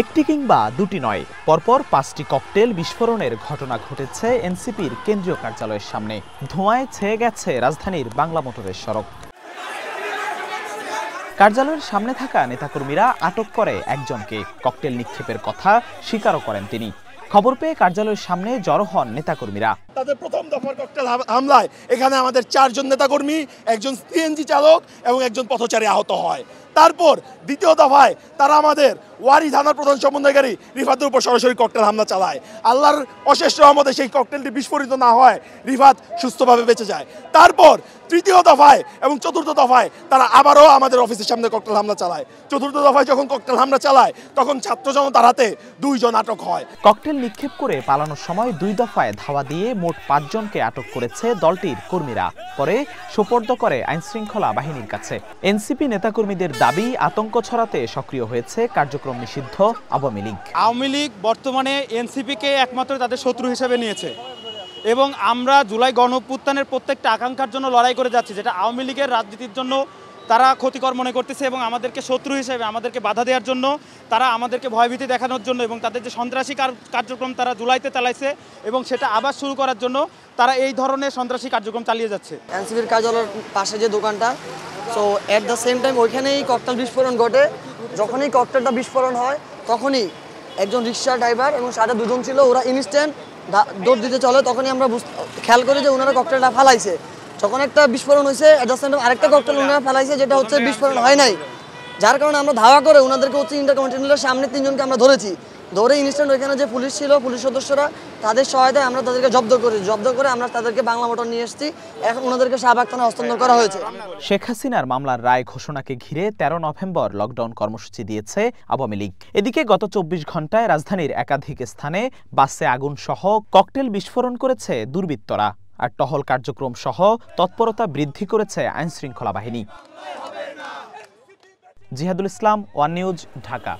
একটি কিংবা দুটি নয়, পরপর ৫টি ককটেল বিস্ফোরণের ঘটনা ঘটেছে এনসিপির কেন্দ্রীয় কার্যালয়ের সামনে। ধোঁয়ায় ছেয়ে গেছে রাজধানীর বাংলা মোটরের সড়ক। কার্যালয়ের সামনে থাকা নেতাকর্মীরা আটক করে একজনকে। ককটেল নিক্ষেপের কথা স্বীকারও করেন তিনি। খবর পেয়ে কার্যালয়ের সামনে জড়ো হন নেতাকর্মীরা। তাদের প্রথম দফার ককটেল হামলায় এখানে আমাদের ৪ জন নেতাকর্মী, একজন সিএনজি চালক এবং একজন পথচারী আহত হয়। তারপর দ্বিতীয় দফায় তারা আমাদের ওয়ারি থানার প্রধান সমন্বয়কারী রিফাতের উপর সরাসরি ককটেল হামলা চালায়। আল্লাহর অশেষ রহমতে সেই ককটেলটি বিস্ফোরিত না হয় রিফাত সুস্থভাবে বেঁচে যায়। তারপর তৃতীয় দফায় এবং চতুর্থ দফায় তারা আবারও আমাদের অফিসের সামনে ককটেল হামলা চালায়। চতুর্থ দফায় যখন ককটেল হামলা চালায় তখন ছাত্র জনতার হাতে ২ জন আটক হয়। ককটেল নিক্ষেপ করে পালানোর সময় ২ দফায় ধাওয়া দিয়ে মোট ৫ জনকে আটক করেছে দলটির কর্মীরা। পরে সোপর্দ করে আইনশৃঙ্খলা বাহিনীর কাছে। এনসিপি নেতাকর্মীদের দাবি, আতঙ্ক ছড়াতে সক্রিয় হয়েছে কার্যক্রম নিষিদ্ধ আওয়ামী লীগ। আওয়ামী লীগ বর্তমানে এনসিপিকে একমাত্র তাদের শত্রু হিসেবে নিয়েছে এবং আমরা জুলাই গণঅভ্যুত্থানের প্রত্যেকটা আকাঙ্ক্ষার জন্য লড়াই করে যাচ্ছি, যেটা আওয়ামী লীগের রাজনীতির জন্য তারা ক্ষতিকর মনে করতেছে এবং আমাদেরকে শত্রু হিসেবে আমাদেরকে বাধা দেওয়ার জন্য, তারা আমাদেরকে ভয়ভীতি দেখানোর জন্য এবং তাদের যে সন্ত্রাসী কার্যক্রম তারা জুলাইতে চালাইছে এবং সেটা আবার শুরু করার জন্য তারা এই ধরনের সন্ত্রাসী কার্যক্রম চালিয়ে যাচ্ছে। এনসিপির কার্যালয়ের পাশে যে দোকানটা, so at the same time ওইখানেই ককটেল বিস্ফোরণ ঘটে। যখনই ককটেলটা বিস্ফোরণ হয় তখনই একজন রিক্সা ড্রাইভার এবং সাথে ২ জন ছিল, ওরা ইনস্ট্যান্ট দৌড় দিতে চলে। তখনই আমরা খেয়াল করি যে ওনারা ককটেলটা ফালাইছে। যখন একটা বিস্ফোরণ হয়েছে অ্যাট দ্য সেম টাইম আরেকটা ককটেল ওনারা ফালাইছে, যেটা হচ্ছে বিস্ফোরণ হয় নাই, যার কারণে আমরা ধাওয়া করে ওনাদেরকে হচ্ছে ইন্টারকন্টিনেন্টালের সামনে 3 জনকে আমরা ধরেছি। ধরে ইনস্ট্যান্ট ওইখানে যে পুলিশ ছিল, পুলিশ সদস্যরা, তাদের সহায়তায় আমরা তাদেরকে জব্দ করে আমরা তাদেরকে বাংলা মোটর নিয়ে এসেছি। এখন ওনাদেরকে শাহবাগ থানায় হস্তান্তর করা হয়েছে। শেখ হাসিনার মামলার রায় ঘোষণাকে ঘিরে ১৩ নভেম্বর লকডাউন কর্মসূচি দিয়েছে আওয়ামী লীগ। এদিকে গত ২৪ ঘন্টায় রাজধানীর একাধিক স্থানে বাসে আগুন সহ ককটেল বিস্ফোরণ করেছে দুর্বৃত্তরা। আর টহল কার্যক্রম সহ তৎপরতা বৃদ্ধি করেছে আইনশৃঙ্খলা বাহিনী। জিহাদুল ইসলাম, ওয়ান নিউজ, ঢাকা।